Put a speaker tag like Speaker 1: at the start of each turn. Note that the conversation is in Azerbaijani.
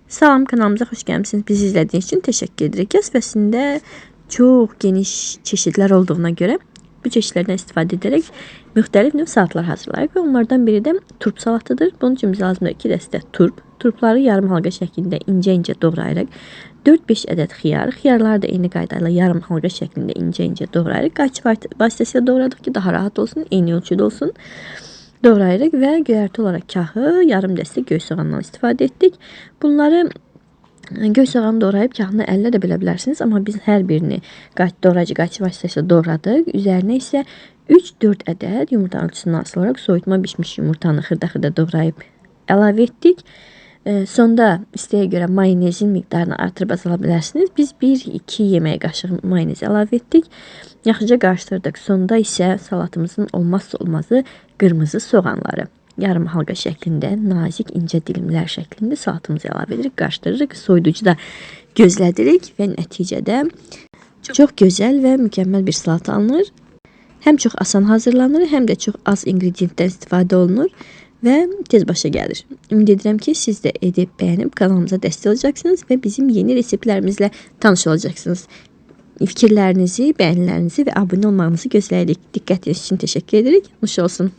Speaker 1: Salam, kanalımıza xoş gəlmisiniz. Bizi izlədiyiniz için teşekkür edirik. Vəzifəsində çox geniş çeşidlər olduğuna görə bu çeşidlərdən istifadə edərək müxtəlif növ salatlar hazırlayırıq və onlardan biri də turp salatıdır. Bunun üçün bizə lazımdır 2 dəstə turp. Turpları yarım halqa şəklində incə-incə doğrayırıq. 4-5 ədəd xiyar. Xiyarları da eyni qaydayla yarım halqa şəklində incə-incə doğrayırıq. Qayçı vasitəsilə doğradıq ki, daha rahat olsun, eyni ölçüdə olsun. Doğrayırıq və göyərti olaraq kahı, yarım dəstə göy soğandan istifadə etdik. Bunları göy soğanı doğrayıb kahını əllə də bilə bilərsiniz, amma biz hər birini doğrayıcı qayçı vasitəsilə doğradıq. Üzərinə isə 3-4 ədəd yumurta ölçüsündən asılı olaraq soyutma bişmiş yumurtanı xırda-xırda doğrayıb əlavə etdik. Sonda istəyə görə mayonezin miqdarını artırıb azala bilərsiniz. Biz 1-2 yemək qaşığı mayonez əlavə etdik. Yaxşıca qarışdırdıq. Sonda isə salatımızın olmazsa olmazı qırmızı soğanları yarım halqa şəklində, nazik incə dilimlər şəklində salatımızı əlavə edirik, qarışdırırıq. Soyuducu da gözlədirik və nəticədə çox gözəl və mükəmməl bir salat alınır. Həm çox asan hazırlanır, həm də çox az ingrediyentdən istifadə olunur və tez başa gəlir. Ümid edirəm ki, siz də edib bəyənib kanalımıza dəstək olacaqsınız və bizim yeni reseptlərimizlə tanış olacaqsınız. Fikirlərinizi, bəyənilərinizi və abunə olmağınızı gözləyirik. Diqqətiniz üçün təşəkkür edirik. Nuş olsun.